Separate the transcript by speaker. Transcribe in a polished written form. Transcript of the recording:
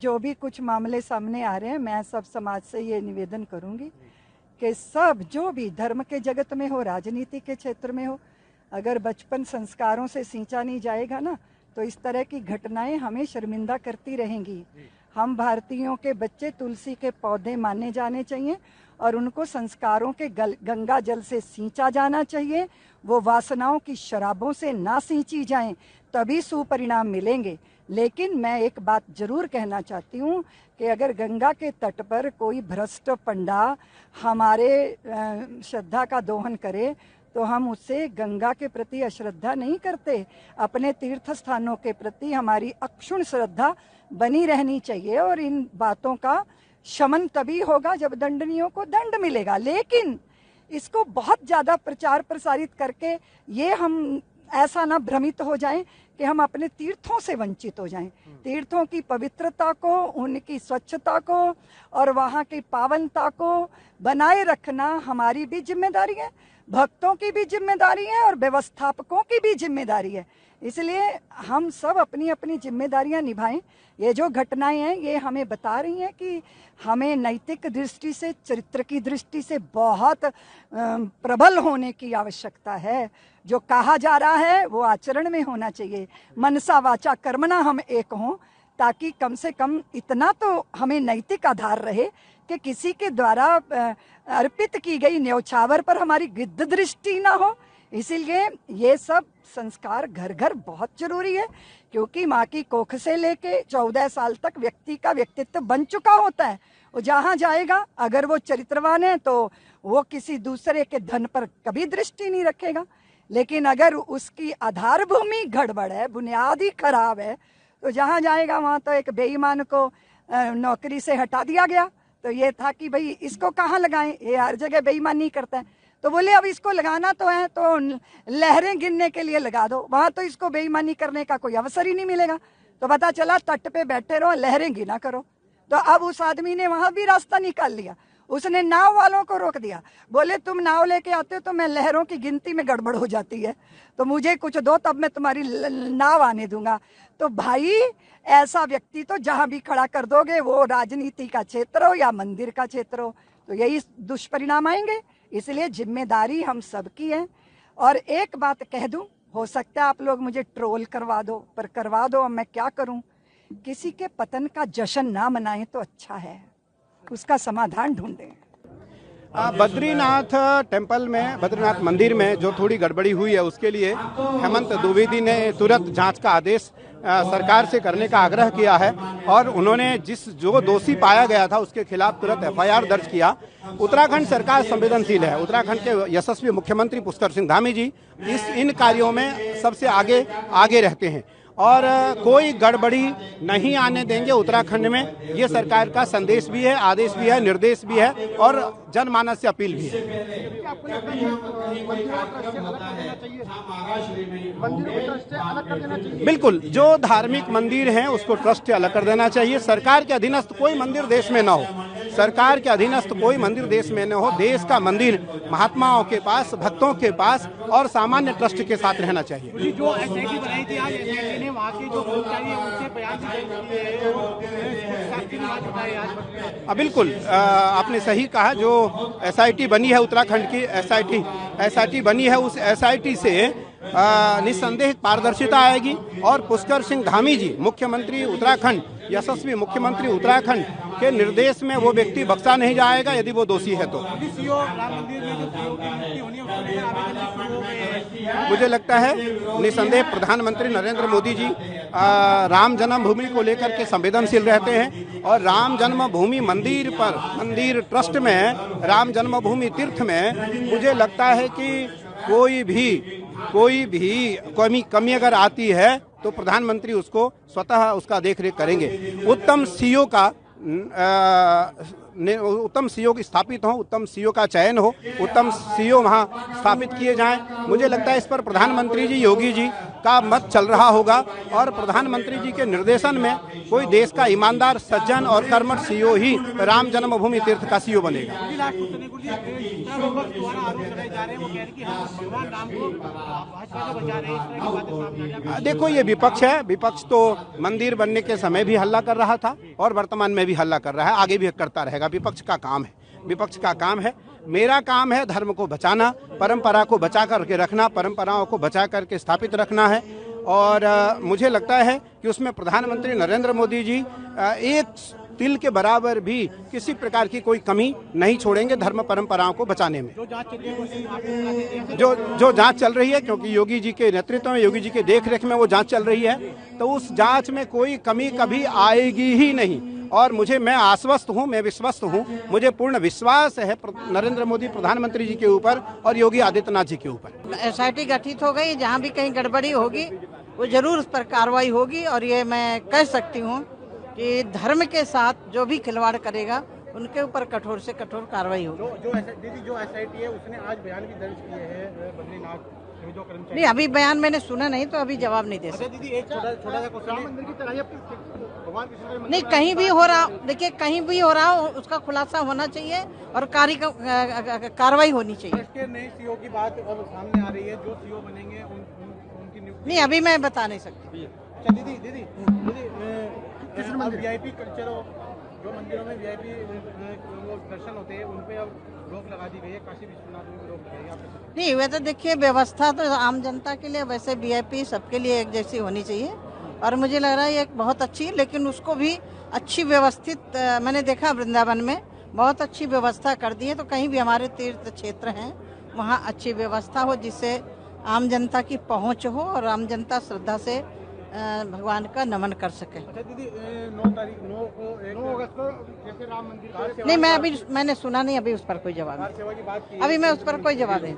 Speaker 1: जो भी कुछ मामले सामने आ रहे हैं, मैं सब समाज से ये निवेदन करूंगी कि सब जो भी धर्म के जगत में हो, राजनीति के क्षेत्र में हो, अगर बचपन संस्कारों से सींचा नहीं जाएगा ना, तो इस तरह की घटनाएं हमें शर्मिंदा करती रहेंगी। हम भारतीयों के बच्चे तुलसी के पौधे माने जाने चाहिए और उनको संस्कारों के गंगा जल से सींचा जाना चाहिए। वो वासनाओं की शराबों से ना सींची जाएं, तभी सुपरिणाम मिलेंगे। लेकिन मैं एक बात जरूर कहना चाहती हूँ कि अगर गंगा के तट पर कोई भ्रष्ट पंडा हमारे श्रद्धा का दोहन करे तो हम उससे गंगा के प्रति अश्रद्धा नहीं करते। अपने तीर्थ स्थानों के प्रति हमारी अक्षुण्ण श्रद्धा बनी रहनी चाहिए और इन बातों का शमन तभी होगा जब दंडनीयों को दंड मिलेगा। लेकिन इसको बहुत ज्यादा प्रचार प्रसारित करके ये हम ऐसा ना भ्रमित हो जाएं कि हम अपने तीर्थों से वंचित हो जाएं। तीर्थों की पवित्रता को, उनकी स्वच्छता को और वहाँ की पावनता को बनाए रखना हमारी भी जिम्मेदारी है, भक्तों की भी जिम्मेदारी है और व्यवस्थापकों की भी जिम्मेदारी है। इसलिए हम सब अपनी अपनी जिम्मेदारियां निभाएं। ये जो घटनाएं हैं ये हमें बता रही हैं कि हमें नैतिक दृष्टि से, चरित्र की दृष्टि से बहुत प्रबल होने की आवश्यकता है। जो कहा जा रहा है वो आचरण में होना चाहिए। मनसा वाचा कर्मणा हम एक हों, ताकि कम से कम इतना तो हमें नैतिक आधार रहे कि किसी के द्वारा अर्पित की गई न्यौछावर पर हमारी गिद्ध दृष्टि ना हो। इसीलिए ये सब संस्कार घर घर बहुत जरूरी है, क्योंकि माँ की कोख से लेके 14 साल तक व्यक्ति का व्यक्तित्व बन चुका होता है। वो जहाँ जाएगा अगर वो चरित्रवान है तो वो किसी दूसरे के धन पर कभी दृष्टि नहीं रखेगा। लेकिन अगर उसकी आधार भूमि गड़बड़ है, बुनियादी खराब है, तो जहाँ जाएगा वहाँ तो एक बेईमान को नौकरी से हटा दिया गया। तो ये था कि भाई इसको कहाँ लगाएं, ये हर जगह बेईमानी करता है। तो बोले अब इसको लगाना तो है तो लहरें गिनने के लिए लगा दो, वहां तो इसको बेईमानी करने का कोई अवसर ही नहीं मिलेगा। तो पता चला तट पे बैठे रहो, लहरें गिना करो। तो अब उस आदमी ने वहां भी रास्ता निकाल लिया। उसने नाव वालों को रोक दिया, बोले तुम नाव लेके आते हो तो मैं लहरों की गिनती में गड़बड़ हो जाती है, तो मुझे कुछ दो तब मैं तुम्हारी नाव आने दूंगा। तो भाई ऐसा व्यक्ति तो जहां भी खड़ा कर दोगे, वो राजनीति का क्षेत्र हो या मंदिर का क्षेत्र हो, तो यही दुष्परिणाम आएंगे। इसलिए जिम्मेदारी हम सबकी है। और एक बात कह दूं, हो सकता है आप लोग मुझे ट्रोल करवा दो, पर करवा दो, अब मैं क्या करूं। किसी के पतन का जश्न ना मनाएं तो अच्छा है, उसका समाधान ढूंढें।
Speaker 2: बद्रीनाथ टेम्पल में, बद्रीनाथ मंदिर में जो थोड़ी गड़बड़ी हुई है उसके लिए हेमंत द्विवेदी ने तुरंत जांच का आदेश सरकार से करने का आग्रह किया है और उन्होंने जो दोषी पाया गया था उसके खिलाफ तुरंत एफआईआर दर्ज किया। उत्तराखंड सरकार संवेदनशील है। उत्तराखंड के यशस्वी मुख्यमंत्री पुष्कर सिंह धामी जी इन कार्यों में सबसे आगे रहते हैं और कोई गड़बड़ी नहीं आने देंगे उत्तराखंड में। ये सरकार का संदेश भी है, आदेश भी है, निर्देश भी है और जनमानस से अपील भी है। बिल्कुल, जो धार्मिक मंदिर हैं उसको ट्रस्ट से अलग कर देना चाहिए। सरकार के अधीनस्थ कोई मंदिर देश में न हो, सरकार के अधीनस्थ कोई मंदिर देश में न हो। देश का मंदिर महात्माओं के पास, भक्तों के पास और सामान्य ट्रस्ट के साथ रहना चाहिए।
Speaker 3: जो एसआईटी बनाई थी आज एसआईटी ने वहाँ के जो कर्मचारी हैं उनसे बयान
Speaker 2: बिल्कुल, आपने सही कहा। जो एसआईटी बनी है उत्तराखंड की, एसआईटी बनी है, उस एसआईटी से निस्संदेह पारदर्शिता आएगी और पुष्कर सिंह धामी जी मुख्यमंत्री उत्तराखंड, यशस्वी मुख्यमंत्री उत्तराखंड के निर्देश में वो व्यक्ति बख्शा नहीं जाएगा यदि वो दोषी है तो। मुझे लगता है निस्संदेह प्रधानमंत्री नरेंद्र मोदी जी राम जन्मभूमि को लेकर के संवेदनशील रहते हैं और राम जन्मभूमि मंदिर ट्रस्ट में, राम जन्मभूमि तीर्थ में मुझे लगता है कि कोई भी कमी अगर आती है तो प्रधानमंत्री उसको स्वतः उसका देखरेख करेंगे। उत्तम सीईओ स्थापित हो, उत्तम सीईओ का चयन हो, उत्तम सीईओ वहाँ स्थापित किए जाएं। मुझे लगता है इस पर प्रधानमंत्री जी, योगी जी का मत चल रहा होगा और प्रधानमंत्री जी के निर्देशन में कोई देश का ईमानदार, सज्जन और कर्मठ सीईओ ही राम जन्मभूमि तीर्थ का सीईओ बनेगा। देखो, ये विपक्ष है। विपक्ष तो मंदिर बनने के समय भी हल्ला कर रहा था और वर्तमान में भी हल्ला कर रहा है, आगे भी करता रहेगा। विपक्ष का काम है, विपक्ष का काम है। मेरा काम है धर्म को बचाना, परंपरा को बचा करके रखना, परंपराओं को बचा करके स्थापित रखना है। और मुझे लगता है कि उसमें प्रधानमंत्री नरेंद्र मोदी जी एक तिल के बराबर भी किसी प्रकार की कोई कमी नहीं छोड़ेंगे धर्म परंपराओं को बचाने में। जो जांच चल रही है, क्योंकि योगी जी के नेतृत्व में, योगी जी के देखरेख में वो जांच चल रही है, तो उस जांच में कोई कमी कभी आएगी ही नहीं। और मैं आश्वस्त हूँ, मैं विश्वस्त हूँ, मुझे पूर्ण विश्वास है नरेंद्र मोदी प्रधानमंत्री जी के ऊपर और योगी आदित्यनाथ जी के ऊपर।
Speaker 4: एसआईटी गठित हो गई, जहाँ भी कहीं गड़बड़ी होगी वो जरूर उस पर कार्रवाई होगी। और ये मैं कह सकती हूँ कि धर्म के साथ जो भी खिलवाड़ करेगा उनके ऊपर कठोर से कठोर कार्रवाई होगी।
Speaker 3: जो एसआईटी है उसने आज बयान भी दर्ज किए हैं बद्रीनाथ जो कर्मचारी।
Speaker 4: नहीं, अभी बयान मैंने सुना नहीं तो अभी जवाब नहीं दे सकती।
Speaker 3: दीदी, एक छोटा सा क्वेश्चन, राम मंदिर की तरह भगवान कृष्ण
Speaker 4: नहीं, कहीं भी हो रहा, देखिए कहीं भी हो रहा उसका खुलासा होना चाहिए और कार्रवाई होनी चाहिए।
Speaker 3: के नए सीईओ की बात अब सामने आ रही है, जो सीईओ बनेंगे उनकी नियुक्ति।
Speaker 4: नहीं, अभी मैं बता नहीं सकती।
Speaker 3: अच्छा दीदी, वीआईपी कल्चर हो, जो मंदिरों में वीआईपी दर्शन होते हैं उन पे अब रोक लगा दी गई है, काशी विश्वनाथ में भी रोक लगाई है।
Speaker 4: नहीं, वैसे देखिए व्यवस्था तो आम जनता के लिए, वैसे वीआईपी सबके लिए एक जैसी होनी चाहिए और मुझे लग रहा है ये बहुत अच्छी, लेकिन उसको भी अच्छी व्यवस्थित, मैंने देखा वृंदावन में बहुत अच्छी व्यवस्था कर दी है। तो कहीं भी हमारे तीर्थ क्षेत्र हैं वहाँ अच्छी व्यवस्था हो जिससे आम जनता की पहुँच हो और आम जनता श्रद्धा से भगवान का नमन कर सके।
Speaker 3: अच्छा दीदी, 9 अगस्त को जैसे राम मंदिर
Speaker 4: नहीं, मैंने सुना नहीं, अभी उस पर कोई जवाब नहीं, अभी मैं उस पर कोई जवाब नहीं।